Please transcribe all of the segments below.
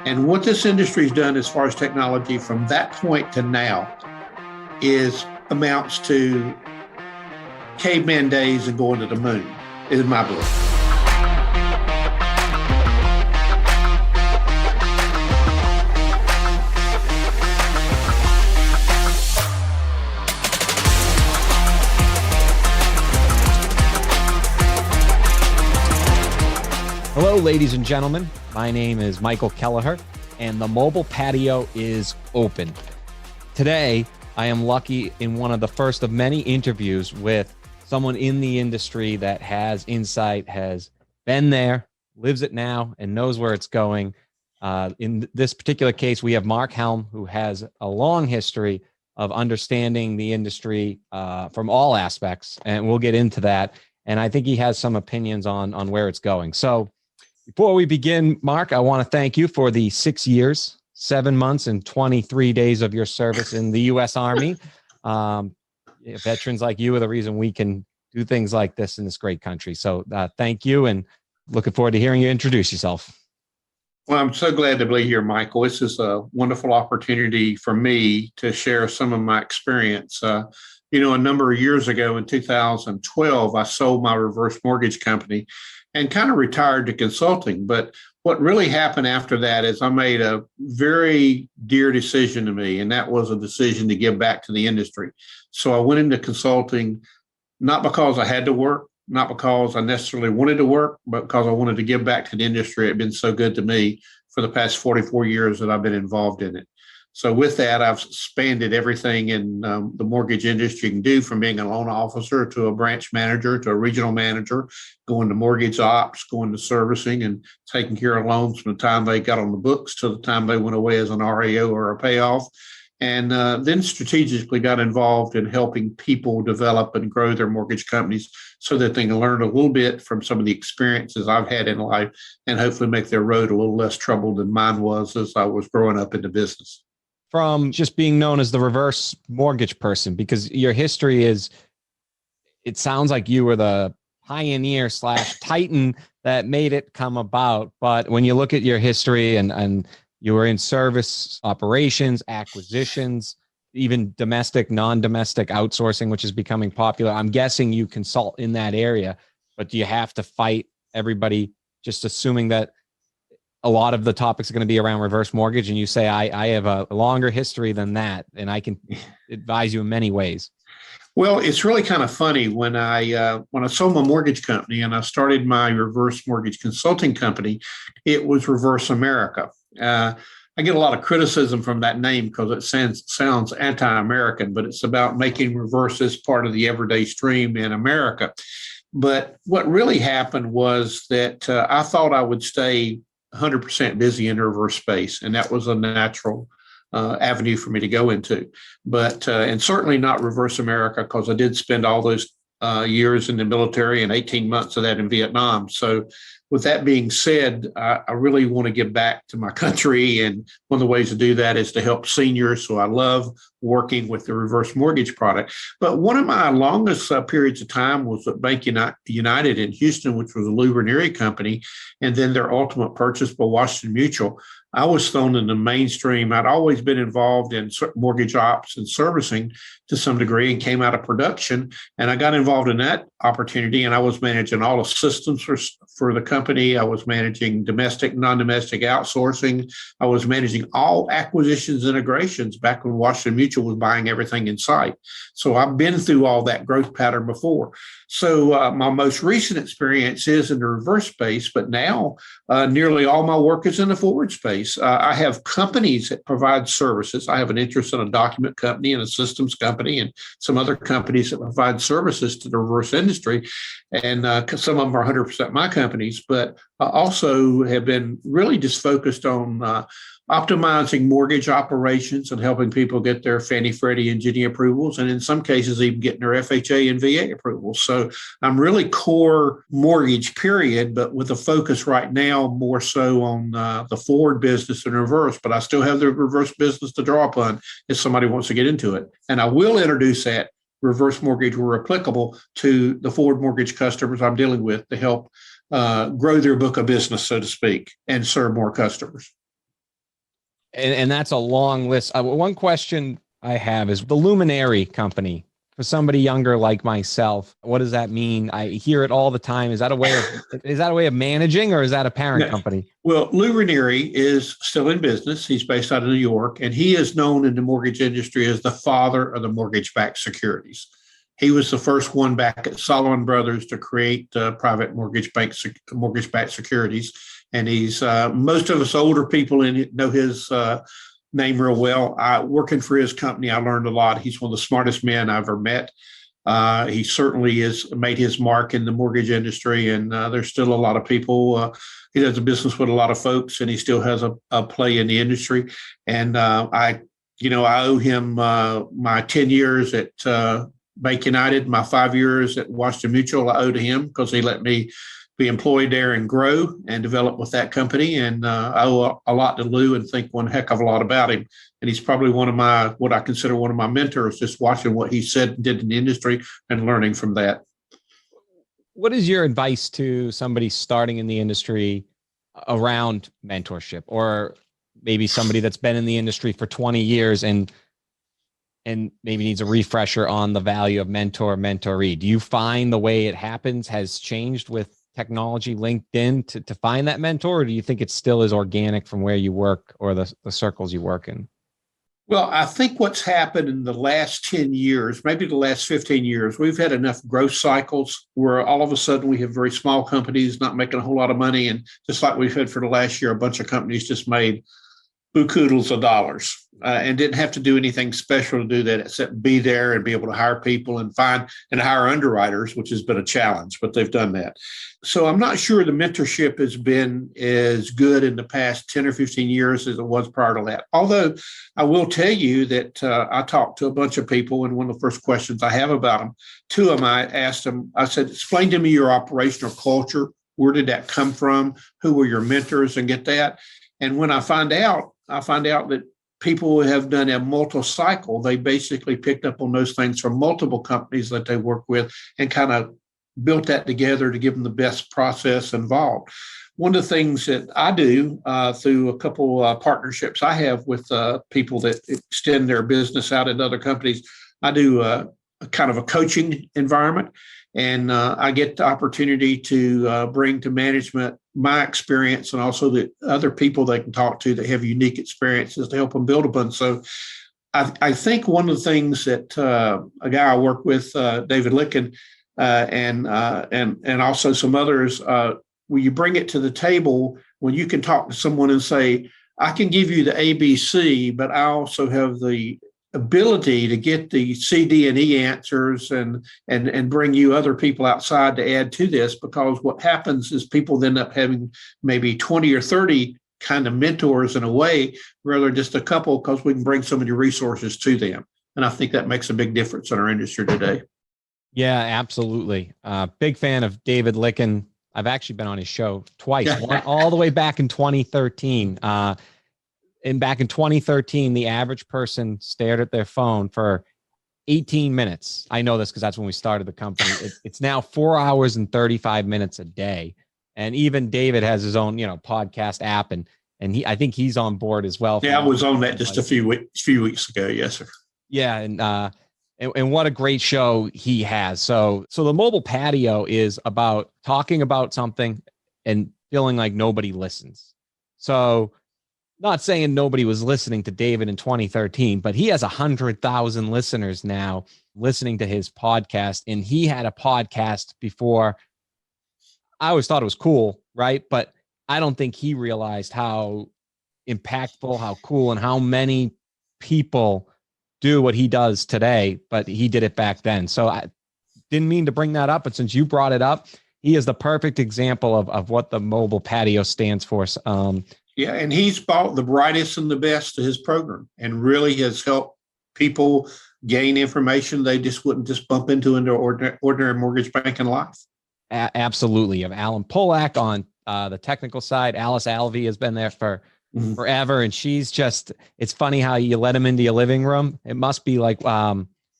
And what this industry's done as far as technology from that point to now is amounts to caveman days and going to the moon, is my belief. Hello, ladies and gentlemen. My name is Michael Kelleher, and the mobile patio is open. Today, I am lucky in one of the first of many interviews with someone in the industry that has insight, has been there, lives it now, and knows where it's going. In this particular case, we have Marc Helm, who has a long history of understanding the industry from all aspects, and we'll get into that. And I think he has some opinions on where it's going. So before we begin, Marc, I want to thank you for the 6 years, 7 months, and 23 days of your service in the U.S. Army. Veterans like you are the reason we can do things like this in this great country. So thank you, and looking forward to hearing you introduce yourself. Well, I'm so glad to be here, Michael. This is a wonderful opportunity for me to share some of my experience. A number of years ago in 2012, I sold my reverse mortgage company and kind of retired to consulting. But what really happened after that is I made a very dear decision to me, and that was a decision to give back to the industry. So I went into consulting, not because I had to work, not because I necessarily wanted to work, but because I wanted to give back to the industry. It had been so good to me for the past 44 years that I've been involved in it. So with that, I've expanded everything in the mortgage industry you can do, from being a loan officer to a branch manager to a regional manager, going to mortgage ops, going to servicing and taking care of loans from the time they got on the books to the time they went away as an REO or a payoff. And then strategically got involved in helping people develop and grow their mortgage companies so that they can learn a little bit from some of the experiences I've had in life and hopefully make their road a little less troubled than mine was as I was growing up in the business. From just being known as the reverse mortgage person, because your history is, it sounds like you were the pioneer / titan that made it come about. But when you look at your history and you were in service operations, acquisitions, even domestic, non-domestic outsourcing, which is becoming popular. I'm guessing you consult in that area, but do you have to fight everybody just assuming that a lot of the topics are going to be around reverse mortgage, and you say, I have a longer history than that, and I can advise you in many ways? Well, it's really kind of funny. When I sold my mortgage company and I started my reverse mortgage consulting company, it was Reverse America. I get a lot of criticism from that name because it sounds anti-American, but it's about making reverses part of the everyday stream in America. But what really happened was that I thought I would stay 100% busy in the reverse space, and that was a natural avenue for me to go into. But and certainly not Reverse America, because I did spend all those years in the military and 18 months of that in Vietnam. So with that being said, I really want to give back to my country. And one of the ways to do that is to help seniors. So I love working with the reverse mortgage product. But one of my longest periods of time was at Bank United in Houston, which was a Lou Ranieri company, and then their ultimate purchase by Washington Mutual. I was thrown in the mainstream. I'd always been involved in mortgage ops and servicing to some degree and came out of production. And I got involved in that opportunity, and I was managing all the systems for the company. I was managing domestic, non-domestic outsourcing. I was managing all acquisitions, integrations back when Washington Mutual was buying everything in sight. So I've been through all that growth pattern before. So my most recent experience is in the reverse space, but now nearly all my work is in the forward space. I have companies that provide services. I have an interest in a document company and a systems company and some other companies that provide services to the reverse industry. And some of them are 100% my companies, but I also have been really just focused on optimizing mortgage operations and helping people get their Fannie, Freddie, and Ginnie approvals, and in some cases even getting their FHA and VA approvals. So I'm really core mortgage, period, but with a focus right now more so on the forward business and reverse, but I still have the reverse business to draw upon if somebody wants to get into it. And I will introduce that reverse mortgage where applicable to the forward mortgage customers I'm dealing with to help grow their book of business, so to speak, and serve more customers. And that's a long list. One question I have is the Luminary company. For somebody younger like myself, what does that mean? I hear it all the time. Is that a way of managing, or is that a parent No. company? Well, Lou Ranieri is still in business. He's based out of New York, and he is known in the mortgage industry as the father of the mortgage-backed securities. He was the first one back at Solomon Brothers to create private mortgage-backed securities. And he's most of us older people know his name real well. Working for his company, I learned a lot. He's one of the smartest men I've ever met. He certainly has made his mark in the mortgage industry, and there's still a lot of people. He does a business with a lot of folks, and he still has a play in the industry. And I owe him my 10 years at Bank United, my 5 years at Washington Mutual. I owe to him because he let me be employed there and grow and develop with that company. And I owe a lot to Lou and think one heck of a lot about him. And he's probably what I consider one of my mentors, just watching what he said and did in the industry and learning from that. What is your advice to somebody starting in the industry around mentorship, or maybe somebody that's been in the industry for 20 years and maybe needs a refresher on the value of mentoree? Do you find the way it happens has changed with technology, LinkedIn, to find that mentor, or do you think it still is organic from where you work or the circles you work in? Well, I think what's happened in the last 10 years, maybe the last 15 years, we've had enough growth cycles where all of a sudden we have very small companies not making a whole lot of money. And just like we've had for the last year, a bunch of companies just made buku of dollars and didn't have to do anything special to do that except be there and be able to hire people and find and hire underwriters, which has been a challenge, but they've done that. So I'm not sure the mentorship has been as good in the past 10 or 15 years as it was prior to that. Although I will tell you that I talked to a bunch of people, and one of the first questions I have about them, two of them, I asked them, I said, explain to me your operational culture. Where did that come from? Who were your mentors, and get that? And when I find out that people who have done a multi-cycle, they basically picked up on those things from multiple companies that they work with and kind of built that together to give them the best process involved. One of the things that I do through a couple partnerships I have with people that extend their business out at other companies, I do a kind of a coaching environment. And I get the opportunity to bring to management my experience and also the other people they can talk to that have unique experiences to help them build upon. So I think one of the things that a guy I work with, David Licken, and also some others, when you bring it to the table, when you can talk to someone and say, I can give you the ABC, but I also have the ability to get the C, D, and E answers and bring you other people outside to add to this, because what happens is people end up having maybe 20 or 30 kind of mentors in a way, rather than just a couple, because we can bring so many resources to them. And I think that makes a big difference in our industry today. Yeah, absolutely. Big fan of David Licken. I've actually been on his show twice, all the way back in 2013. And back in 2013, the average person stared at their phone for 18 minutes. I know this because that's when we started the company. It's now 4 hours and 35 minutes a day. And even David has his own, podcast app, and I think he's on board as well. Yeah, I was on that just a few weeks ago. Yes, sir. Yeah, and what a great show he has. So the mobile patio is about talking about something and feeling like nobody listens. So, not saying nobody was listening to David in 2013, but he has 100,000 listeners now listening to his podcast. And he had a podcast before. I always thought it was cool, right? But I don't think he realized how impactful, how cool, and how many people do what he does today, but he did it back then. So I didn't mean to bring that up, but since you brought it up, he is the perfect example of what the mobile patio stands for. Yeah, and he's brought the brightest and the best to his program and really has helped people gain information they just wouldn't just bump into in their ordinary mortgage banking life. Absolutely. You have Alan Polak on the technical side. Alice Alvey has been there for forever, and she's just, it's funny how you let him into your living room. It must be like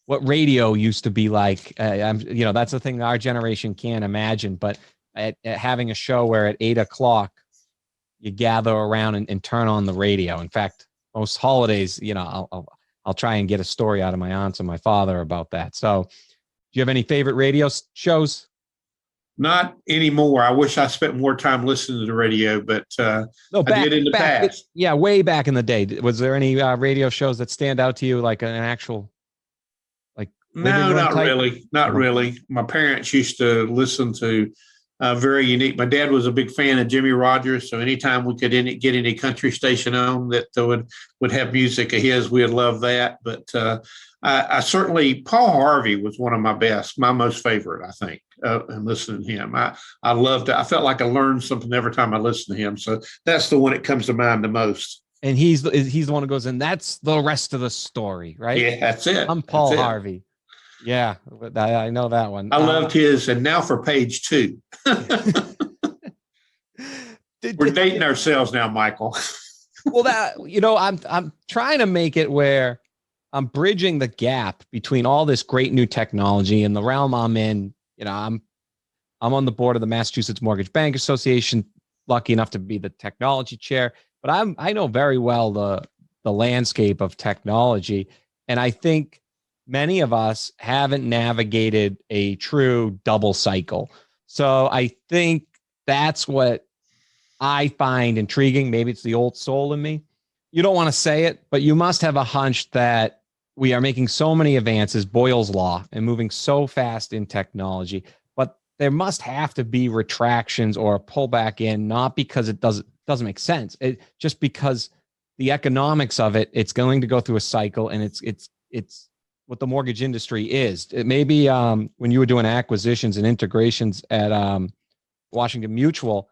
what radio used to be like. That's the thing our generation can't imagine, but at having a show where at 8 o'clock, you gather around and turn on the radio. In fact, most holidays, I'll try and get a story out of my aunts and my father about that. So do you have any favorite radio shows? Not anymore. I wish I spent more time listening to the radio, but No, I did in the past. Yeah, way back in the day. Was there any radio shows that stand out to you, like an actual, like living No, room not type? really. Not really. My parents used to listen to very unique. My dad was a big fan of Jimmy Rogers, so anytime we could get any country station on that would have music of his, we'd love that. But I certainly, Paul Harvey was one of my best, my most favorite, I think, and listening to him. I loved it. I felt like I learned something every time I listened to him. So that's the one that comes to mind the most. And he's the one who goes, and that's the rest of the story, right? Yeah, that's it. I'm Paul That's it. Harvey. Yeah, I know that one. I loved his, and now for page 2. We're dating ourselves now, Michael. Well, I'm trying to make it where I'm bridging the gap between all this great new technology and the realm I'm in. I'm on the board of the Massachusetts Mortgage Bank Association, lucky enough to be the technology chair, but I know very well the landscape of technology. And I think many of us haven't navigated a true double cycle. So I think that's what I find intriguing. Maybe it's the old soul in me. You don't want to say it, but you must have a hunch that we are making so many advances, Boyle's Law, and moving so fast in technology. But there must have to be retractions or a pullback in, not because it doesn't make sense. It just because the economics of it, it's going to go through a cycle, and it's what the mortgage industry is. It may be when you were doing acquisitions and integrations at Washington Mutual,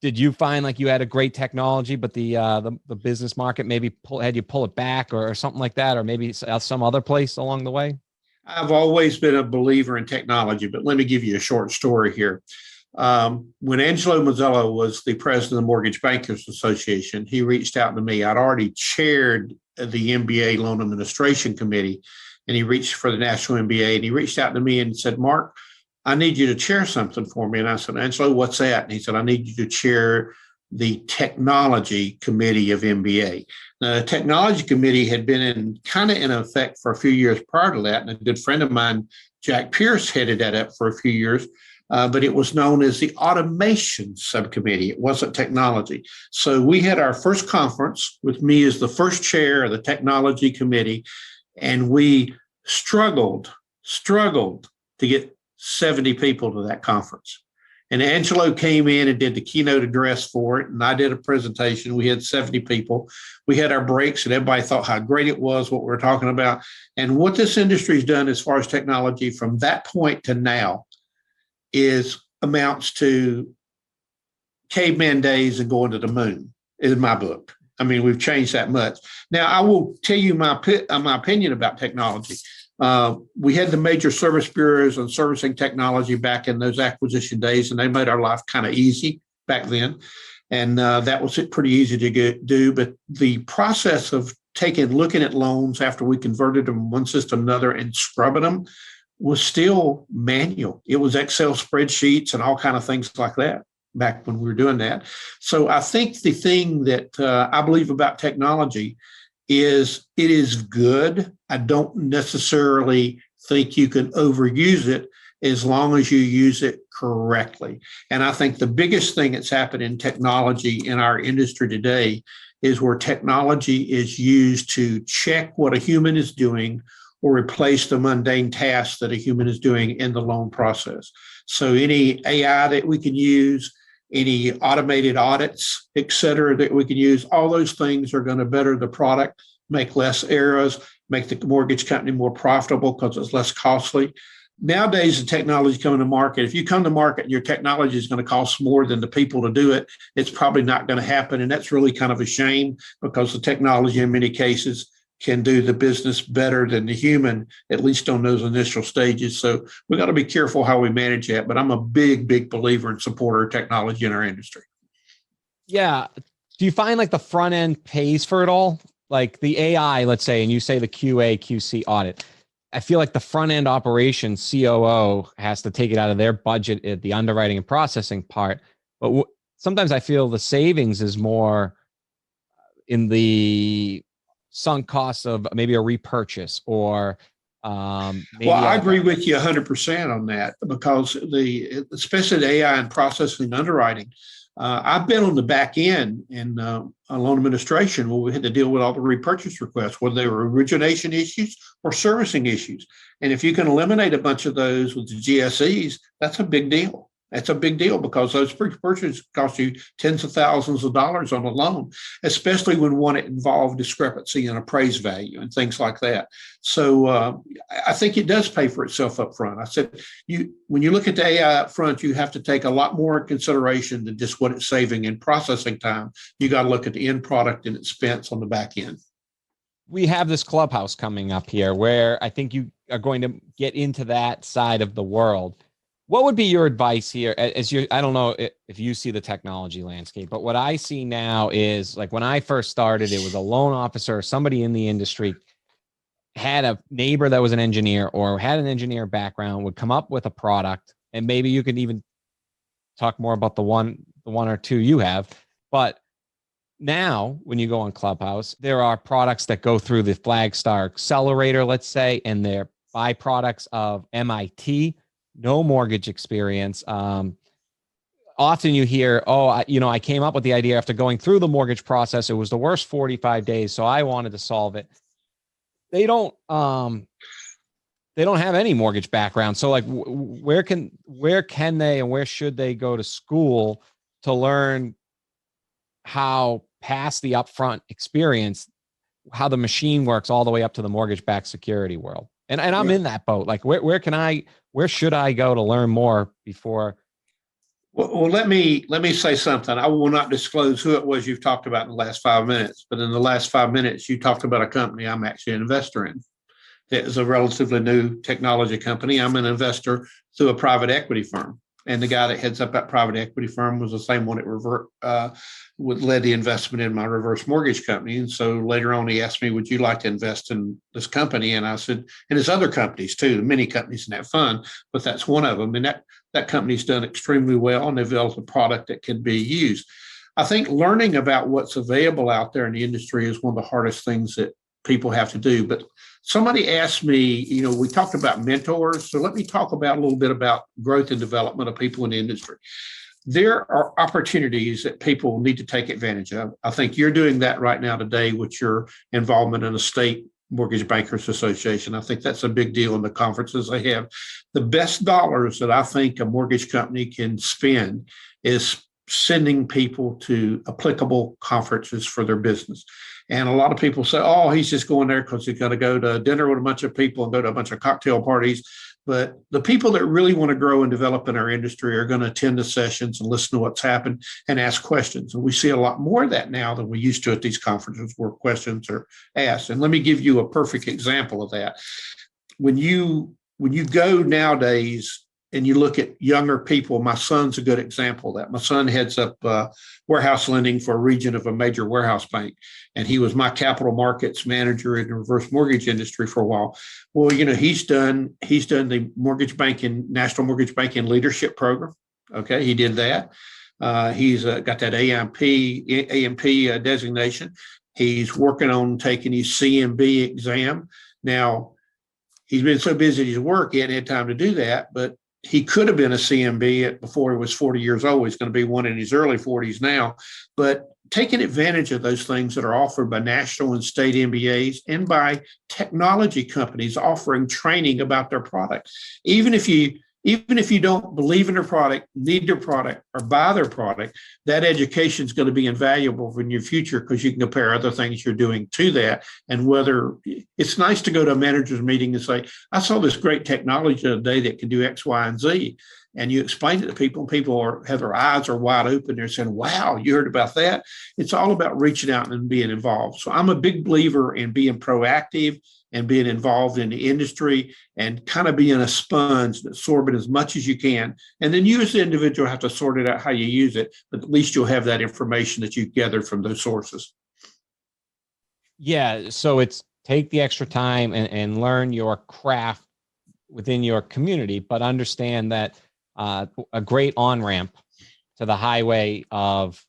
did you find like you had a great technology, but the business market maybe had you pull it back or something like that, or maybe some other place along the way? I've always been a believer in technology, but let me give you a short story here. When Angelo Mazzillo was the president of the Mortgage Bankers Association, he reached out to me. I'd already chaired the MBA Loan Administration Committee, and he reached for the National MBA, and he reached out to me and said, Mark, I need you to chair something for me. And I said, Angelo, what's that? And he said, I need you to chair the Technology Committee of MBA. Now, the Technology Committee had been in effect for a few years prior to that, and a good friend of mine, Jack Pierce, headed that up for a few years. But it was known as the Automation Subcommittee. It wasn't technology. So we had our first conference with me as the first chair of the Technology Committee, and we struggled to get 70 people to that conference. And Angelo came in and did the keynote address for it, and I did a presentation. We had 70 people. We had our breaks, and everybody thought how great it was, what we were talking about. And what this industry's done as far as technology from that point to now amounts to caveman days and going to the moon, in my book. I mean, we've changed that much. Now, I will tell you my opinion about technology. We had the major service bureaus on servicing technology back in those acquisition days, and they made our life kind of easy back then. And that was pretty easy to do. But the process of looking at loans after we converted them from one system to another and scrubbing them was still manual. It was Excel spreadsheets and all kind of things like that back when we were doing that. So I think the thing that I believe about technology is it is good. I don't necessarily think you can overuse it as long as you use it correctly. And I think the biggest thing that's happened in technology in our industry today is where technology is used to check what a human is doing or replace the mundane tasks that a human is doing in the loan process. So any AI that we can use, any automated audits, et cetera, that we can use, all those things are going to better the product, make less errors, make the mortgage company more profitable because it's less costly. Nowadays, the technology is coming to market. If you come to market and your technology is going to cost more than the people to do it, it's probably not going to happen. And that's really kind of a shame because the technology in many cases can do the business better than the human, at least on those initial stages. So we got to be careful how we manage that. But I'm a big believer and supporter of technology in our industry. Yeah. Do you find like the front end pays for it all? Like the AI, let's say, and you say the QA, QC audit. I feel like the front end operations COO has to take it out of their budget at the underwriting and processing part. But sometimes I feel the savings is more in the sunk costs of maybe a repurchase or maybe I agree with you 100% on that because especially the AI and processing and underwriting. I've been on the back end in loan administration where we had to deal with all the repurchase requests, whether they were origination issues or servicing issues. And if you can eliminate a bunch of those with the GSEs, that's a big deal. That's a big deal because those purchases cost you tens of thousands of dollars on a loan, especially when one involved discrepancy in appraised value and things like that. So I think it does pay for itself up front. I said, when you look at the AI up front, you have to take a lot more consideration than just what it's saving in processing time. You got to look at the end product and expense on the back end. We have this clubhouse coming up here where I think you are going to get into that side of the world. What would be your advice here I don't know if you see the technology landscape, but what I see now is like when I first started, it was a loan officer or somebody in the industry had a neighbor that was an engineer or had an engineer background, would come up with a product, and maybe you could even talk more about the one or two you have. But now when you go on Clubhouse, there are products that go through the Flagstar accelerator, let's say, and they're byproducts of MIT. No mortgage experience. Often you hear, I came up with the idea after going through the mortgage process. It was the worst 45 days, so I wanted to solve it. They don't have any mortgage background. So like, where can they and where should they go to school to learn how past the upfront experience, how the machine works all the way up to the mortgage-backed security world? And I'm in that boat. Like, where should I go to learn more before? Well, let me say something. I will not disclose who it was you've talked about in the last 5 minutes, but in the last 5 minutes, you talked about a company I'm actually an investor in. It is a relatively new technology company. I'm an investor through a private equity firm. And the guy that heads up that private equity firm was the same one that led the investment in my reverse mortgage company. And so later on, he asked me, would you like to invest in this company? And I said, and there's other companies too, many companies in that fund, but that's one of them. And that company's done extremely well and developed a product that can be used. I think learning about what's available out there in the industry is one of the hardest things that people have to do. But somebody asked me, we talked about mentors. So let me talk about a little bit about growth and development of people in the industry. There are opportunities that people need to take advantage of. I think you're doing that right now today with your involvement in the state Mortgage Bankers Association. I think that's a big deal in the conferences they have. The best dollars that I think a mortgage company can spend is sending people to applicable conferences for their business. And a lot of people say, oh, he's just going there because he's going to go to dinner with a bunch of people and go to a bunch of cocktail parties. But the people that really want to grow and develop in our industry are going to attend the sessions and listen to what's happened and ask questions. And we see a lot more of that now than we used to at these conferences where questions are asked. And let me give you a perfect example of that. When you go nowadays and you look at younger people, my son's a good example of that. My son heads up warehouse lending for a region of a major warehouse bank. And he was my capital markets manager in the reverse mortgage industry for a while. Well, he's done the mortgage banking, national mortgage banking leadership program. Okay, he did that. He's got that AMP designation. He's working on taking his CMB exam. Now, he's been so busy at his work, he hadn't had time to do that, but he could have been a CMB before he was 40 years old. He's going to be one in his early 40s now. But taking advantage of those things that are offered by national and state MBAs and by technology companies offering training about their product. Even if you don't believe in their product, need their product, or buy their product, that education is going to be invaluable in your future because you can compare other things you're doing to that. And whether it's nice to go to a manager's meeting and say, I saw this great technology today that can do X, Y, and Z. And you explain it to people, and people have their eyes are wide open. They're saying, wow, you heard about that? It's all about reaching out and being involved. So I'm a big believer in being proactive and being involved in the industry and kind of being a sponge that absorb it as much as you can. And then you as the individual have to sort it out how you use it, but at least you'll have that information that you gathered from those sources. Yeah. So it's take the extra time and learn your craft within your community, but understand that a great on-ramp to the highway of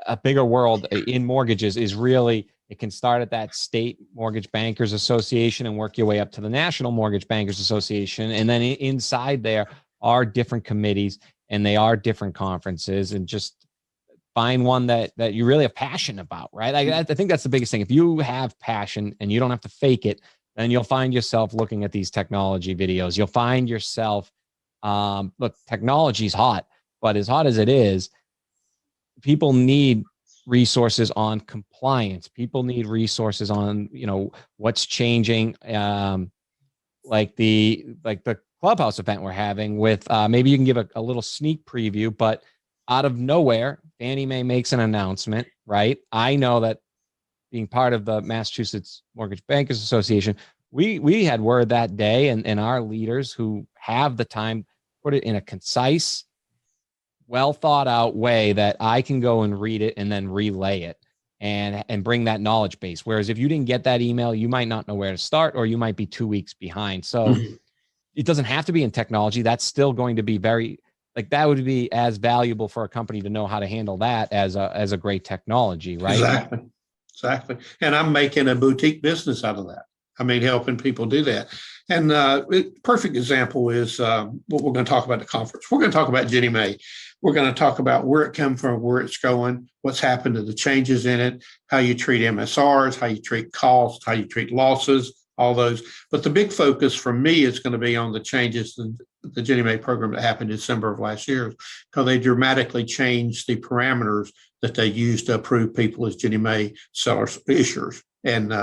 a bigger world in mortgages is really, it can start at that state mortgage bankers association and work your way up to the national mortgage bankers association. And then inside there are different committees and they are different conferences, and just find one that you really have passion about, right? I think that's the biggest thing. If you have passion and you don't have to fake it, then you'll find yourself looking at these technology videos. You'll find yourself, look, technology's hot, but as hot as it is, people need resources on compliance. People need resources on, what's changing. Like the Clubhouse event we're having with, maybe you can give a little sneak preview, but out of nowhere, Fannie Mae makes an announcement, right? I know that being part of the Massachusetts Mortgage Bankers Association, we had word that day, and our leaders who have the time put it in a concise, well thought out way that I can go and read it and then relay it and bring that knowledge base. Whereas if you didn't get that email, you might not know where to start, or you might be 2 weeks behind. So it doesn't have to be in technology. That's still going to be that would be as valuable for a company to know how to handle that as a great technology, right? Exactly. And I'm making a boutique business out of that. I mean, helping people do that. And perfect example is what we're going to talk about at the conference. We're going to talk about Ginnie Mae. We're going to talk about where it came from, where it's going, what's happened to the changes in it, how you treat MSRs, how you treat costs, how you treat losses, all those. But the big focus for me is going to be on the changes in the Ginnie Mae program that happened in December of last year, because they dramatically changed the parameters that they use to approve people as Ginnie Mae sellers, issuers. And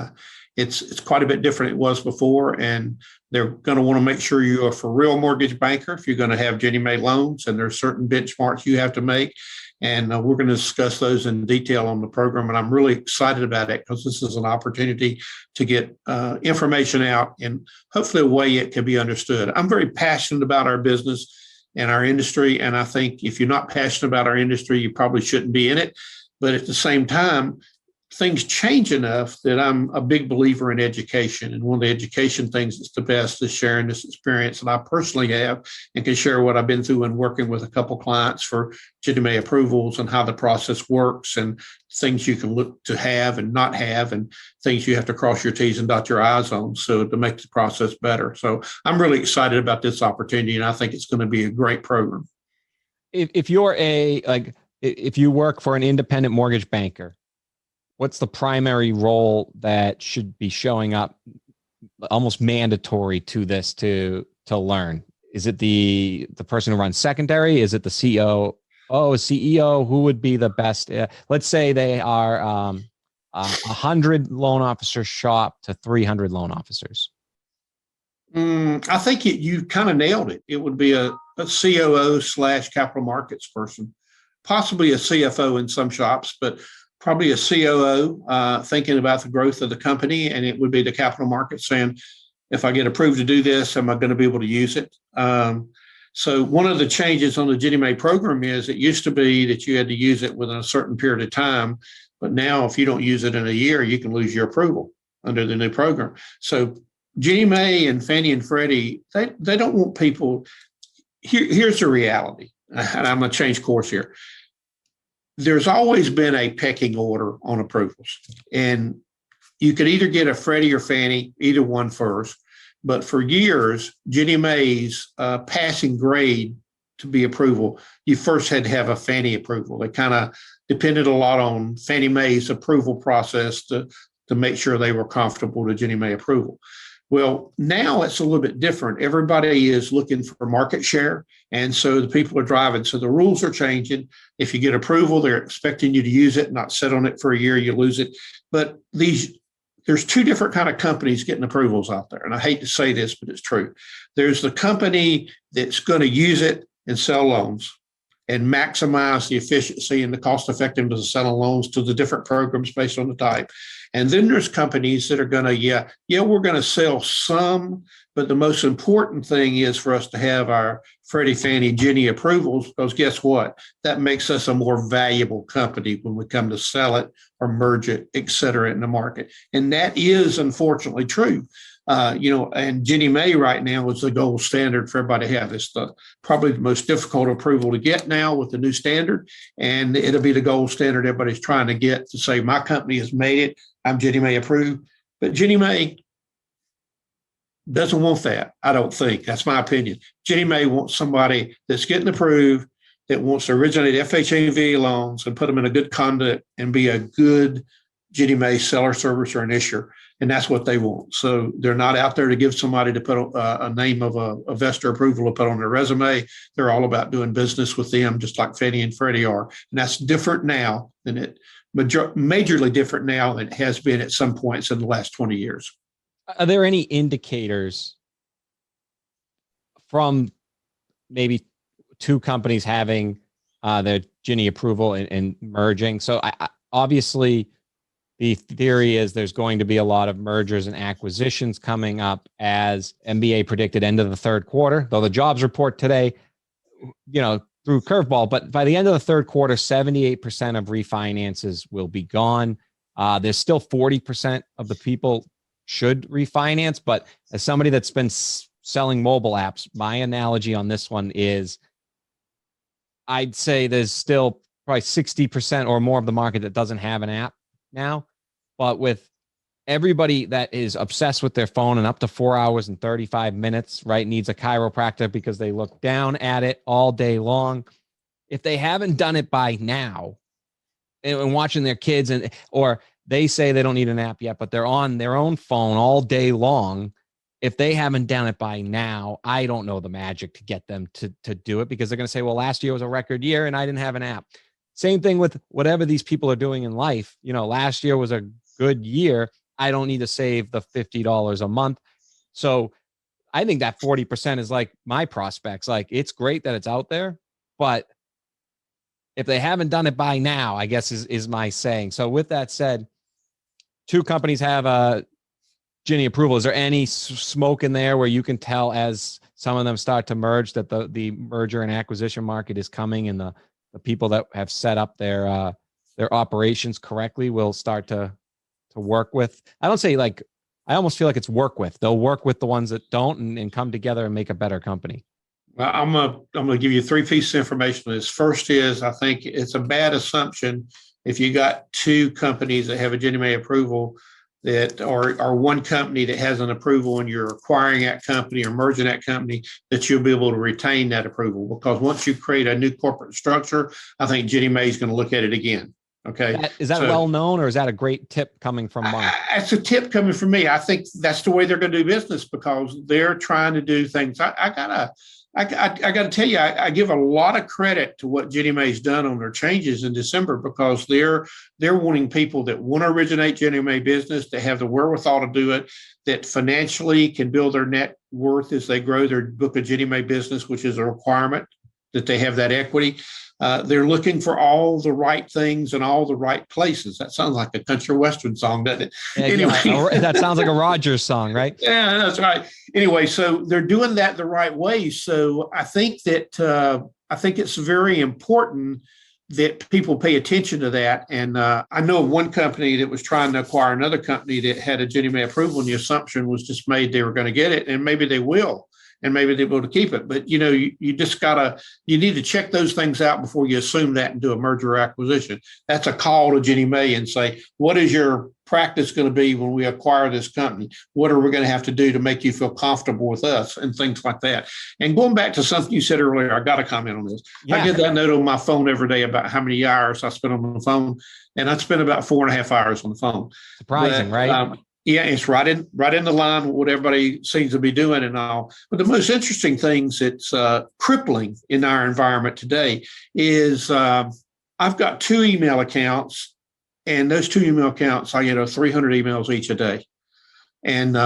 it's quite a bit different than it was before. And they're going to want to make sure you are for real mortgage banker if you're going to have Ginnie Mae loans, and there's certain benchmarks you have to make. And we're going to discuss those in detail on the program. And I'm really excited about it, because this is an opportunity to get information out in hopefully a way it can be understood. I'm very passionate about our business and our industry. And I think if you're not passionate about our industry, you probably shouldn't be in it. But at the same time, things change enough that I'm a big believer in education. And one of the education things that's the best is sharing this experience that I personally have, and can share what I've been through in working with a couple clients for Ginnie Mae approvals, and how the process works, and things you can look to have and not have, and things you have to cross your T's and dot your I's on, so to make the process better. So I'm really excited about this opportunity, and I think it's going to be a great program. If you're if you work for an independent mortgage banker, what's the primary role that should be showing up, almost mandatory to this to learn? Is it the person who runs secondary? Is it the CEO? Who would be the best? Let's say they are 100 loan officers shop to 300 loan officers. I think you kind of nailed it. It would be a COO/capital markets person, possibly a CFO in some shops, but probably a COO thinking about the growth of the company. And it would be the capital markets saying, if I get approved to do this, am I going to be able to use it? So one of the changes on the Ginnie Mae program is it used to be that you had to use it within a certain period of time. But now if you don't use it in a year, you can lose your approval under the new program. So Ginnie Mae and Fannie and Freddie, they don't want people. Here's the reality, and I'm going to change course here. There's always been a pecking order on approvals, and you could either get a Freddie or Fannie, either one first. But for years, Ginnie Mae's passing grade to be approval, you first had to have a Fannie approval. They kind of depended a lot on Fannie Mae's approval process to make sure they were comfortable to Ginnie Mae approval. Well, now it's a little bit different. Everybody is looking for market share, and so the people are driving. So the rules are changing. If you get approval, they're expecting you to use it, not sit on it for a year, you lose it. But there's two different kind of companies getting approvals out there. And I hate to say this, but it's true. There's the company that's going to use it and sell loans and maximize the efficiency and the cost effectiveness of selling loans to the different programs based on the type. And then there's companies that are going to, we're going to sell some, but the most important thing is for us to have our Freddie, Fannie, Ginnie approvals, because guess what? That makes us a more valuable company when we come to sell it or merge it, et cetera, in the market. And that is unfortunately true. And Ginnie Mae right now is the gold standard for everybody to have. It's probably the most difficult approval to get now with the new standard, and it'll be the gold standard everybody's trying to get to say, my company has made it, I'm Ginnie Mae approved. But Ginnie Mae doesn't want that, I don't think. That's my opinion. Ginnie Mae wants somebody that's getting approved, that wants to originate FHA and VA loans and put them in a good conduct and be a good Ginnie Mae seller, servicer, and issuer. And that's what they want. So they're not out there to give somebody to put a name of a investor approval to put on their resume. They're all about doing business with them, just like Fannie and Freddie are. And that's different now than majorly different now than it has been at some points in the last 20 years. Are there any indicators from maybe two companies having their Ginnie approval and merging? So obviously, the theory is there's going to be a lot of mergers and acquisitions coming up, as MBA predicted end of the third quarter, though the jobs report today, through curveball, but by the end of the third quarter, 78% of refinances will be gone. There's still 40% of the people should refinance, but as somebody that's been selling mobile apps, my analogy on this one is I'd say there's still probably 60% or more of the market that doesn't have an app now, but with everybody that is obsessed with their phone and up to 4 hours and 35 minutes, right, needs a chiropractor because they look down at it all day long. If they haven't done it by now and watching their kids, or they say they don't need an app yet, but they're on their own phone all day long. If they haven't done it by now, I don't know the magic to get them to do it, because they're going to say, well, last year was a record year and I didn't have an app. Same thing with whatever these people are doing in life. Last year was a good year. I don't need to save the $50 a month. So I think that 40% is like my prospects. Like, it's great that it's out there, but if they haven't done it by now, I guess is my saying. So with that said, two companies have a Ginnie approval. Is there any smoke in there where you can tell, as some of them start to merge, that the merger and acquisition market is coming, and the people that have set up their operations correctly will start to work with? I don't say like, I almost feel like it's work with. They'll work with the ones that don't and come together and make a better company. Well, I'm gonna give you 3 pieces of information on this. First is, I think it's a bad assumption if you got two companies that have a Ginnie Mae approval that are one company that has an approval and you're acquiring that company or merging that company, that you'll be able to retain that approval. Because once you create a new corporate structure, I think Ginnie Mae is going to look at it again. Okay. Is that well known, or is that a great tip coming from Mark? That's a tip coming from me. I think that's the way they're going to do business, because they're trying to do things. I gotta tell you, I give a lot of credit to what Ginnie Mae's done on their changes in December, because they're wanting people that want to originate Ginnie Mae business, that have the wherewithal to do it, that financially can build their net worth as they grow their book of Ginnie Mae business, which is a requirement that they have that equity. They're looking for all the right things in all the right places. That sounds like a country western song, doesn't it? Yeah, anyway. That sounds like a Rogers song, right? Yeah, that's right. Anyway, so they're doing that the right way. So I think that I think it's very important that people pay attention to that. And I know of one company that was trying to acquire another company that had a Ginnie Mae approval, and the assumption was just made they were going to get it, and maybe they will. And maybe they'll be able to keep it. But, you just you need to check those things out before you assume that and do a merger or acquisition. That's a call to Ginnie Mae and say, what is your practice going to be when we acquire this company? What are we going to have to do to make you feel comfortable with us, and things like that? And going back to something you said earlier, I got to comment on this. Yeah. I get that note on my phone every day about how many hours I spend on the phone. And I spend about 4.5 hours on the phone. Surprising, right? Yeah, it's right in the line with what everybody seems to be doing and all. But the most interesting things that's crippling in our environment today is I've got 2 email accounts, and those 2 email accounts, I get 300 emails each a day. And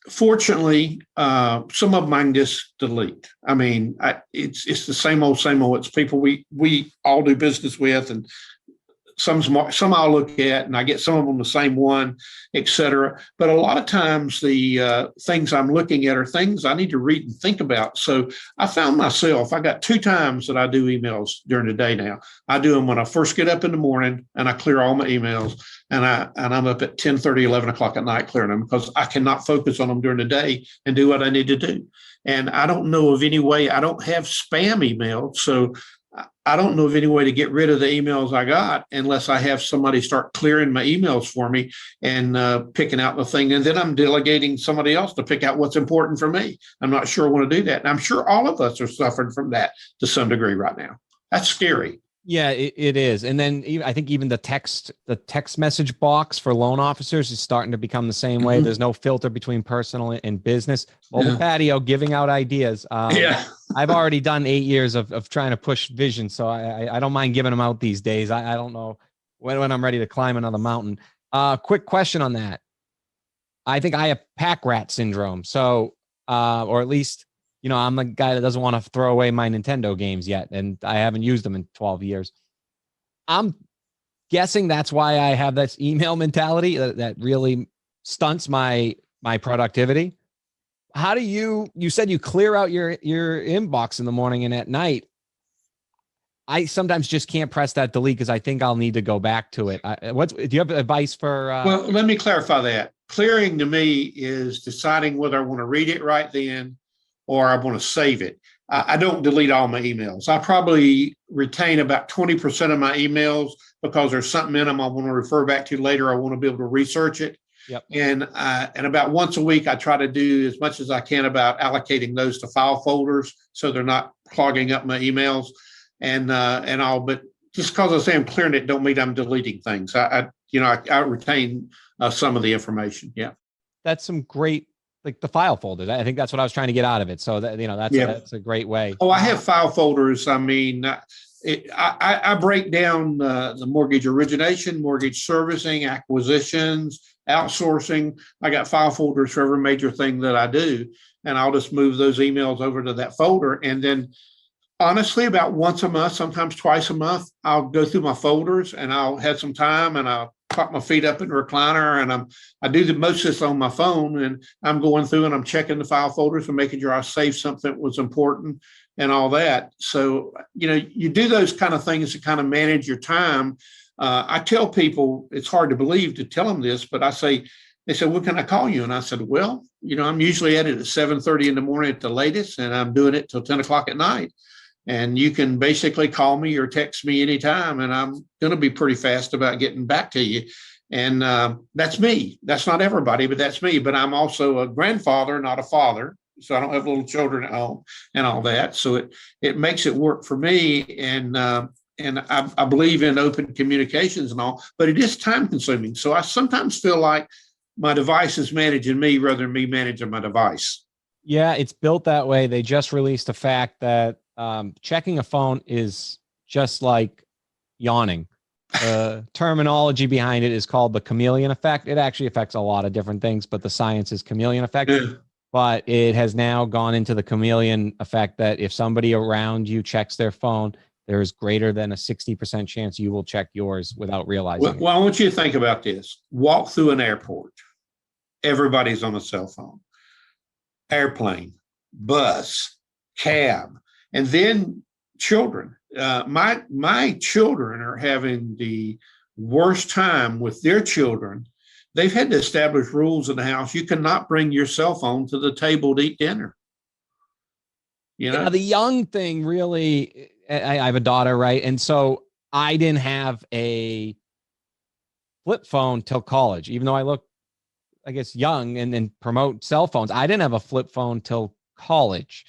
fortunately, some of them I can just delete. I mean, it's the same old. It's people we all do business with, and some I'll look at, and I get some of them the same one, et cetera. But a lot of times the things I'm looking at are things I need to read and think about. So I found myself, I got 2 times that I do emails during the day now. I do them when I first get up in the morning, and I clear all my emails, and I'm up at 10:30, 11 o'clock at night clearing them, because I cannot focus on them during the day and do what I need to do. And I don't know of any way. I don't have spam email, so I don't know of any way to get rid of the emails I got unless I have somebody start clearing my emails for me and picking out the thing. And then I'm delegating somebody else to pick out what's important for me. I'm not sure I want to do that. And I'm sure all of us are suffering from that to some degree right now. That's scary. Yeah, it is. And then I think even the text message box for loan officers is starting to become the same way. There's no filter between personal and business. Mobile Patio giving out ideas. I've already done 8 years of trying to push vision, so I don't mind giving them out these days. I don't know when I'm ready to climb another mountain. Quick question on that. I think I have pack rat syndrome. So, or at least, I'm the guy that doesn't want to throw away my Nintendo games yet, and I haven't used them in 12 years. I'm guessing that's why I have this email mentality that really stunts my productivity. How do you said you clear out your inbox in the morning and at night? I sometimes just can't press that delete because I think I'll need to go back to it. Do you have advice for? Well, let me clarify that. Clearing to me is deciding whether I want to read it right then or I want to save it. I don't delete all my emails. I probably retain about 20% of my emails because there's something in them I want to refer back to later. I want to be able to research it. Yep. And about once a week, I try to do as much as I can about allocating those to file folders so they're not clogging up my emails and all. But just because I say I'm clearing it, don't mean I'm deleting things. I retain some of the information. Yeah, that's some great. Like the file folders. I think that's what I was trying to get out of it. So that, that's a great way. Oh, I have file folders. I mean, I break down the mortgage origination, mortgage servicing, acquisitions, outsourcing. I got file folders for every major thing that I do. And I'll just move those emails over to that folder. And then honestly, about once a month, sometimes twice a month, I'll go through my folders and I'll have some time and I'll pop my feet up in the recliner and I do the most of this on my phone, and I'm going through and I'm checking the file folders and making sure I save something that was important and all that. So, you do those kind of things to kind of manage your time. I tell people, it's hard to believe to tell them this, but they said, "When can I call you?" And I said, "Well, I'm usually at it at 7:30 in the morning at the latest, and I'm doing it till 10 o'clock at night. And you can basically call me or text me anytime, and I'm going to be pretty fast about getting back to you." And that's me. That's not everybody, but that's me. But I'm also a grandfather, not a father. So I don't have little children at home and all that. So it makes it work for me. And I believe in open communications and all, but it is time consuming. So I sometimes feel like my device is managing me rather than me managing my device. Yeah, it's built that way. They just released a fact that checking a phone is just like yawning. The terminology behind it is called the chameleon effect. It actually affects a lot of different things, but the science is chameleon effect. Yeah. But it has now gone into the chameleon effect that if somebody around you checks their phone, there is greater than a 60% chance you will check yours without realizing it. Well, I want you to think about this. Walk through an airport. Everybody's on a cell phone. Airplane, bus, cab, and then children. My children are having the worst time with their children. They've had to establish rules in the house. You cannot bring your cell phone to the table to eat dinner. Yeah, the young thing really, I have a daughter, right? And so I didn't have a flip phone till college, even though I look, I guess, young and promote cell phones. I didn't have a flip phone till college.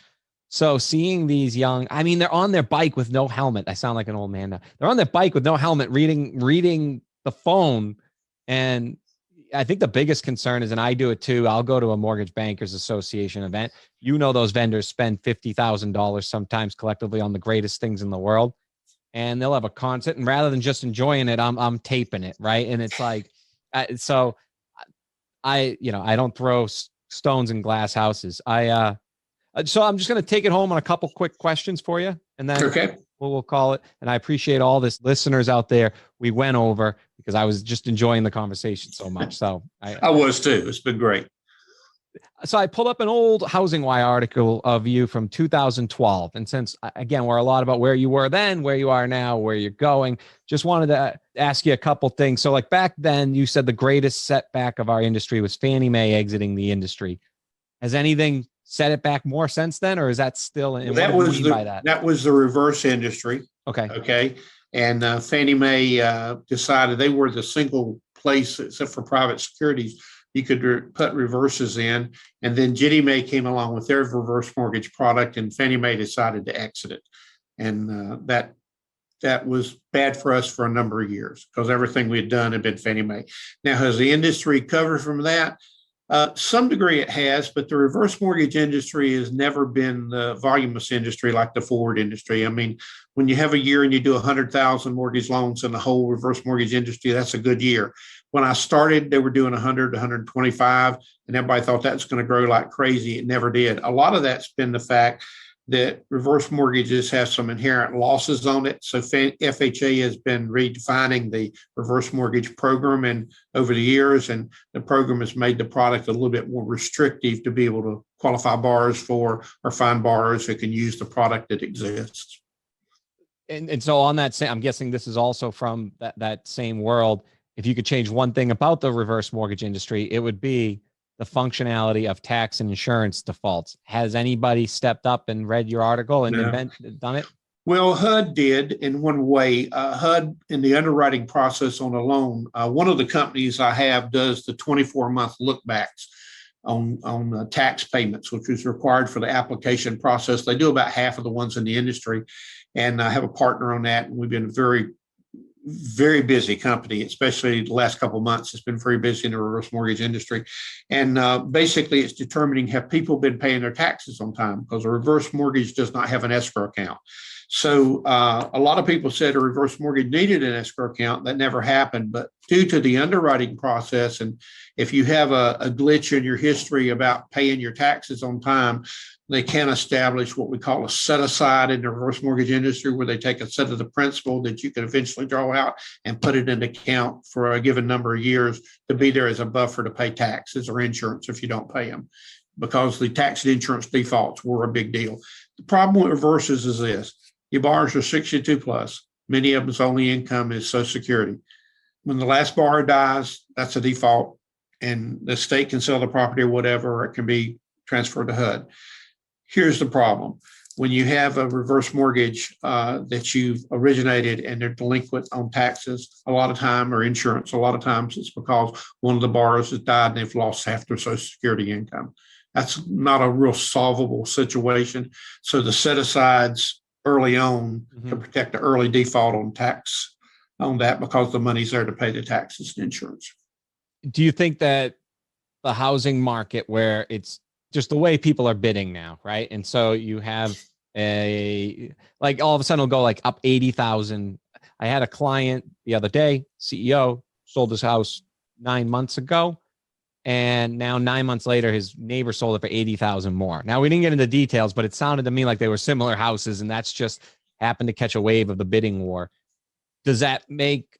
So seeing these young, I mean, they're on their bike with no helmet. I sound like an old man now. They're on their bike with no helmet, reading the phone. And I think the biggest concern is, and I do it too, I'll go to a Mortgage Bankers Association event. Those vendors spend $50,000 sometimes collectively on the greatest things in the world. And they'll have a concert. And rather than just enjoying it, I'm taping it, right? And it's like, so I don't throw stones in glass houses. So I'm just going to take it home on a couple quick questions for you. And then what we'll call it. And I appreciate all this listeners out there. We went over because I was just enjoying the conversation so much. So I was too. It's been great. So I pulled up an old Housing Wire article of you from 2012. And since, again, we're a lot about where you were then, where you are now, where you're going, just wanted to ask you a couple things. So like back then, you said the greatest setback of our industry was Fannie Mae exiting the industry. Has anything set it back more since then, or is that still? And That what do was you mean by that? That was the reverse industry. Okay. Okay. And Fannie Mae decided they were the single place, except for private securities, you could put reverses in. And then Ginnie Mae came along with their reverse mortgage product, and Fannie Mae decided to exit it. And that was bad for us for a number of years because everything we had done had been Fannie Mae. Now, has the industry recovered from that? Some degree it has, but the reverse mortgage industry has never been the voluminous industry like the forward industry. I mean, when you have a year and you do 100,000 mortgage loans in the whole reverse mortgage industry, that's a good year. When I started, they were doing 100 to 125, and everybody thought that's going to grow like crazy. It never did. A lot of that's been the fact that reverse mortgages have some inherent losses on it. So FHA has been redefining the reverse mortgage program and over the years, and the program has made the product a little bit more restrictive to be able to qualify borrowers for or find borrowers who can use the product that exists. And so on that same, I'm guessing this is also from that same world. If you could change one thing about the reverse mortgage industry, it would be the functionality of tax and insurance defaults. Has anybody stepped up and read your article and done it? Well, HUD did in one way. HUD, in the underwriting process on a loan, one of the companies I have does the 24-month lookbacks on tax payments, which is required for the application process. They do about half of the ones in the industry, and I have a partner on that, and we've been very busy company, especially the last couple of months. It's been very busy in the reverse mortgage industry. And basically, it's determining have people been paying their taxes on time, because a reverse mortgage does not have an escrow account. So a lot of people said a reverse mortgage needed an escrow account. That never happened. But due to the underwriting process, and if you have a glitch in your history about paying your taxes on time, they can establish what we call a set aside in the reverse mortgage industry, where they take a set of the principal that you can eventually draw out and put it in account for a given number of years to be there as a buffer to pay taxes or insurance if you don't pay them, because the tax and insurance defaults were a big deal. The problem with reverses is this: your borrowers are 62 plus. Many of them's only income is Social Security. When the last borrower dies, that's a default, and the state can sell the property or whatever, or it can be transferred to HUD. Here's the problem. When you have a reverse mortgage that you've originated and they're delinquent on taxes, a lot of time, or insurance, a lot of times it's because one of the borrowers has died and they've lost half their Social Security income. That's not a real solvable situation. So the set-asides early on to protect the early default on tax on that, because the money's there to pay the taxes and insurance. Do you think that the housing market, where it's just the way people are bidding now, right? And so you have like all of a sudden it'll go like up 80,000. I had a client the other day, CEO, sold his house 9 months ago. And now 9 months later, his neighbor sold it for 80,000 more. Now, we didn't get into details, but it sounded to me like they were similar houses, and that's just happened to catch a wave of the bidding war. Does that make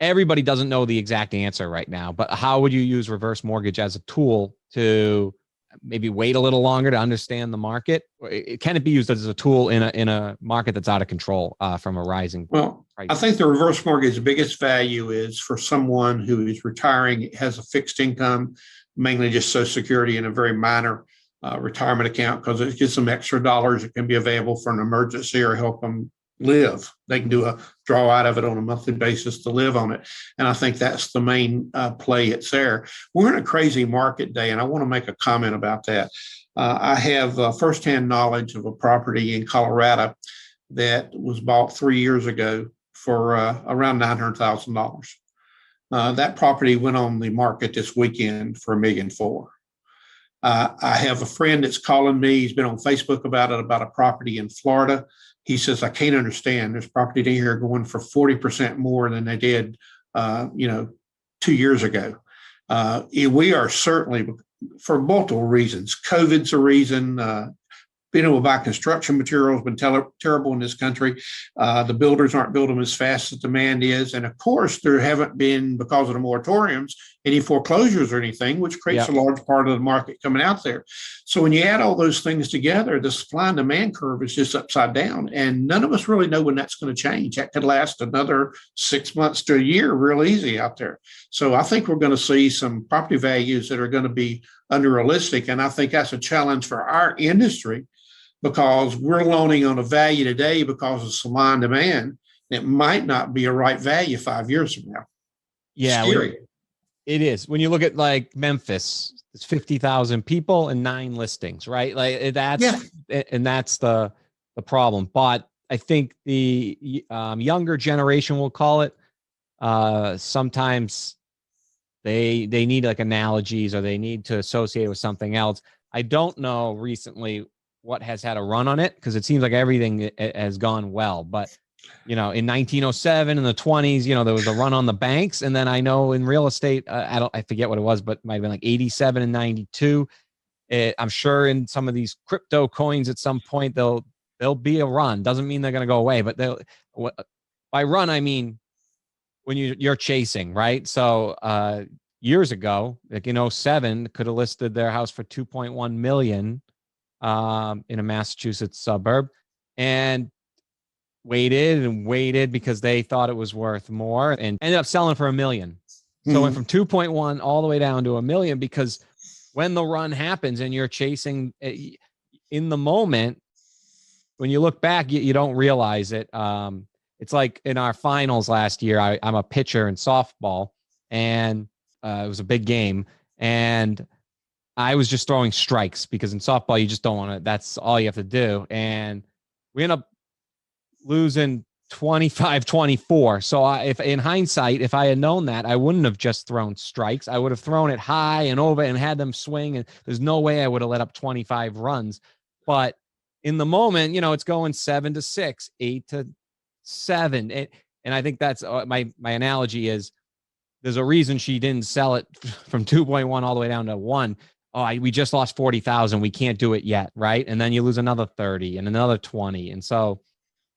everybody doesn't know the exact answer right now, but how would you use reverse mortgage as a tool to maybe wait a little longer to understand the market? Can it be used as a tool in a market that's out of control from a rising price? I think the reverse mortgage's biggest value is for someone who is retiring, has a fixed income, mainly just Social Security and a very minor retirement account, because it gives them extra dollars that can be available for an emergency or help them live. They can do a draw out of it on a monthly basis to live on it. And I think that's the main play. It's there. We're in a crazy market day, and I want to make a comment about that. I have firsthand knowledge of a property in Colorado that was bought 3 years ago for around $900,000. That property went on the market this weekend for $1.4 million. I have a friend that's calling me. He's been on Facebook about a property in Florida. He says, I can't understand. There's property down here going for 40% more than they did, 2 years ago. We are certainly, for multiple reasons. COVID's a reason. being able to buy construction materials has been terrible in this country. The builders aren't building as fast as demand is. And of course, there haven't been, because of the moratoriums, any foreclosures or anything, which creates a large part of the market coming out there. So when you add all those things together, the supply and demand curve is just upside down. And none of us really know when that's going to change. That could last another 6 months to a year real easy out there. So I think we're going to see some property values that are going to be unrealistic. And I think that's a challenge for our industry, because we're loaning on a value today because of supply and demand. It might not be a right value 5 years from now. Yeah, scary. It is. When you look at like Memphis, it's 50,000 people and 9 listings, right? Like that's the problem. But I think the younger generation, we'll call it, sometimes they need like analogies, or they need to associate it with something else. I don't know recently what has had a run on it, because it seems like everything has gone well. But, in 1907 in the 20s, there was a run on the banks. And then I know in real estate, I forget what it was, but it might've been like 87 and 92. I'm sure in some of these crypto coins at some point, there'll be a run. Doesn't mean they're going to go away, but by run, I mean, when you're chasing, right? So, years ago, like in 07, could have listed their house for 2.1 million in a Massachusetts suburb, and waited because they thought it was worth more, and ended up selling for $1 million. So went from 2.1 all the way down to $1 million, because when the run happens and you're chasing in the moment, when you look back, you don't realize it. It's like in our finals last year, I'm a pitcher in softball, and it was a big game, and I was just throwing strikes, because in softball, you just don't want to, that's all you have to do. And we end up losing 25-24. So if in hindsight, if I had known that, I wouldn't have just thrown strikes. I would have thrown it high and over and had them swing. And there's no way I would have let up 25 runs. But in the moment, it's going 7-6, 8-7. And I think that's my analogy is, there's a reason she didn't sell it from 2.1 all the way down to 1. We just lost 40,000. We can't do it yet. Right. And then you lose another 30 and another 20. And so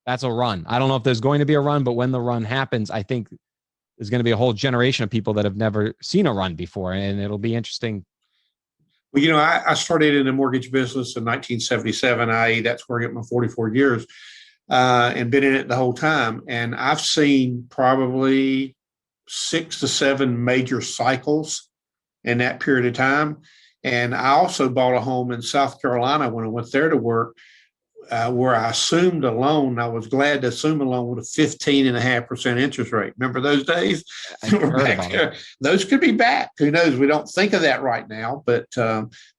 that's a run. I don't know if there's going to be a run, but when the run happens, I think there's going to be a whole generation of people that have never seen a run before. And it'll be interesting. Well, I started in the mortgage business in 1977. That's where I get my 44 years and been in it the whole time. And I've seen probably 6 to 7 major cycles in that period of time. And I also bought a home in South Carolina when I went there to work, where I assumed a loan. I was glad to assume a loan with a 15.5% interest rate. Remember those days? Those could be back. Who knows? We don't think of that right now, but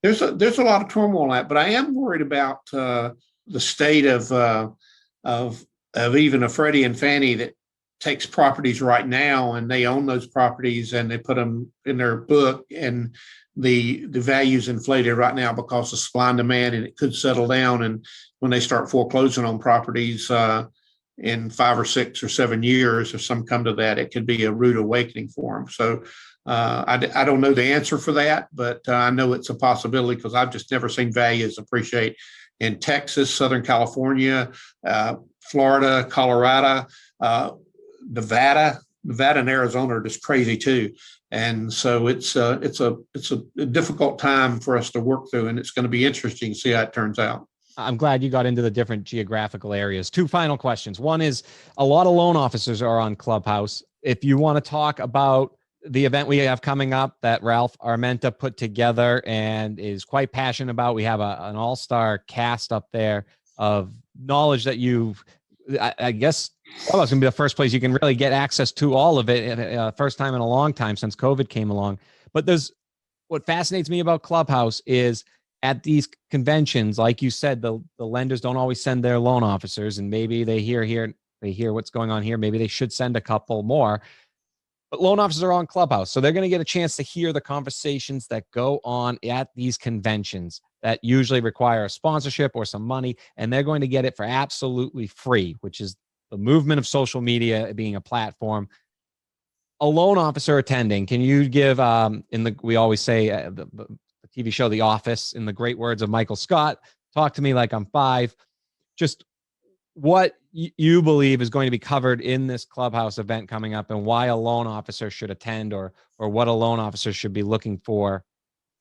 there's a lot of turmoil on that. But I am worried about the state of even a Freddie and Fannie that takes properties right now, and they own those properties and they put them in their book, and the value's inflated right now because of supply and demand, and it could settle down. And when they start foreclosing on properties in 5 or 6 or 7 years, if some come to that, it could be a rude awakening for them. So I don't know the answer for that, but I know it's a possibility, because I've just never seen values appreciate in Texas, Southern California, Florida, Colorado, Nevada and Arizona are just crazy too. And so it's a difficult time for us to work through, and it's going to be interesting to see how it turns out. I'm glad you got into the different geographical areas. 2 final questions. One is, a lot of loan officers are on Clubhouse. If you want to talk about the event we have coming up that Ralph Armenta put together and is quite passionate about, we have an all-star cast up there of knowledge that I guess it's going to be the first place you can really get access to all of it. First time in a long time since COVID came along. But what fascinates me about Clubhouse is, at these conventions, like you said, the lenders don't always send their loan officers, and maybe they hear what's going on here. Maybe they should send a couple more. But loan officers are on Clubhouse, so they're going to get a chance to hear the conversations that go on at these conventions that usually require a sponsorship or some money, and they're going to get it for absolutely free, which is the movement of social media being a platform. A loan officer attending, can you give, we always say the TV show The Office, in the great words of Michael Scott, talk to me like I'm 5. Just what you believe is going to be covered in this clubhouse event coming up, and why a loan officer should attend, or what a loan officer should be looking for.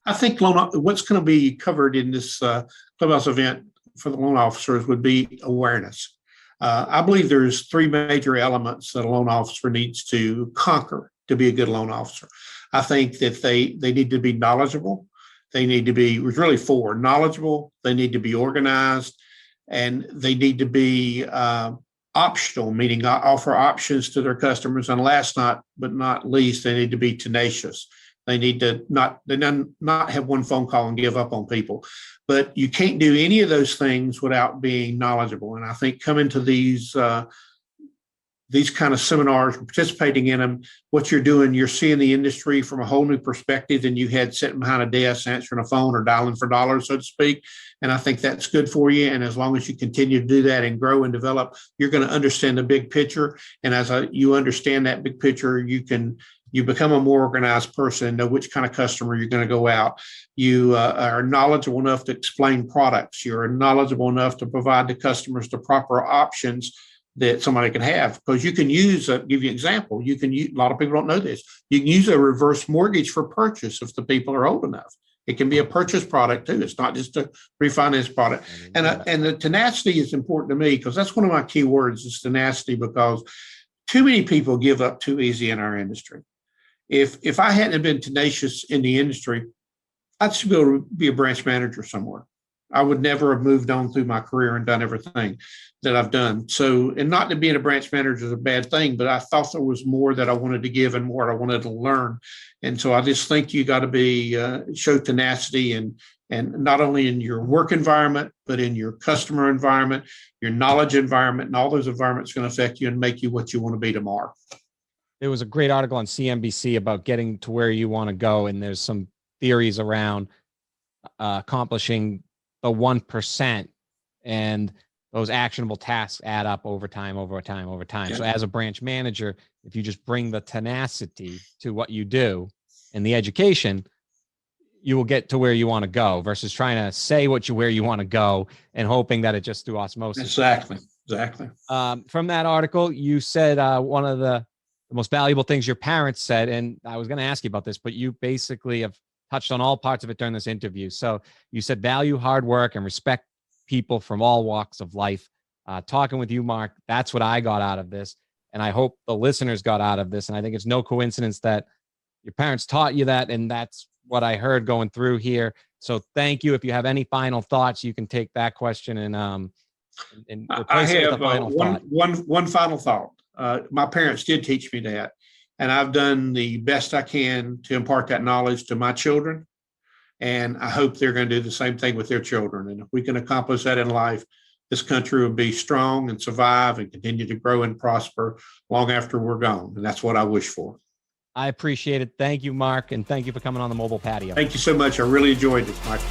I think what's going to be covered in this clubhouse event for the loan officers would be awareness. I believe there's 3 major elements that a loan officer needs to conquer to be a good loan officer. I think that they need to be knowledgeable. They need to be, really 4, knowledgeable. They need to be organized, and they need to be optional, meaning offer options to their customers. And last but not least, they need to be tenacious. They need to not have one phone call and give up on people. But you can't do any of those things without being knowledgeable. And I think coming to these kind of seminars, participating in them, what you're doing, you're seeing the industry from a whole new perspective than you had sitting behind a desk answering a phone or dialing for dollars, so to speak. And I think that's good for you. And as long as you continue to do that and grow and develop, you're going to understand the big picture. And as you understand that big picture, you become a more organized person, know which kind of customer you're going to go out. You are knowledgeable enough to explain products. You're knowledgeable enough to provide the customers the proper options that somebody can have. Because you can use, give you an example, a lot of people don't know this, you can use a reverse mortgage for purchase if the people are old enough. It can be a purchase product too. It's not just a refinance product. And the tenacity is important to me, because that's one of my key words is tenacity, because too many people give up too easy in our industry. If I hadn't been tenacious in the industry, I'd still be able to be a branch manager somewhere. I would never have moved on through my career and done everything that I've done. So, and not that being a branch manager is a bad thing, but I thought there was more that I wanted to give and more I wanted to learn. And so I just think you got to be show tenacity, and not only in your work environment, but in your customer environment, your knowledge environment, and all those environments are going to affect you and make you what you want to be tomorrow. There was a great article on CNBC about getting to where you want to go. And there's some theories around accomplishing the 1%, and those actionable tasks add up over time. Yeah. So as a branch manager, if you just bring the tenacity to what you do and the education, you will get to where you want to go, versus trying to say where you want to go and hoping that it just through osmosis. Exactly. From that article, you said one of the most valuable things your parents said, and I was going to ask you about this, but you basically have touched on all parts of it during this interview. So you said value hard work and respect people from all walks of life. Talking with you, Marc, that's what I got out of this. And I hope the listeners got out of this. And I think it's no coincidence that your parents taught you that. And that's what I heard going through here. So thank you. If you have any final thoughts, you can take that question and replace it with a final thought. One final thought. My parents did teach me that, and I've done the best I can to impart that knowledge to my children. And I hope they're going to do the same thing with their children. And if we can accomplish that in life, this country will be strong and survive and continue to grow and prosper long after we're gone. And that's what I wish for. I appreciate it. Thank you, Marc. And thank you for coming on the Mobile Patio. Thank you so much. I really enjoyed this, Mike.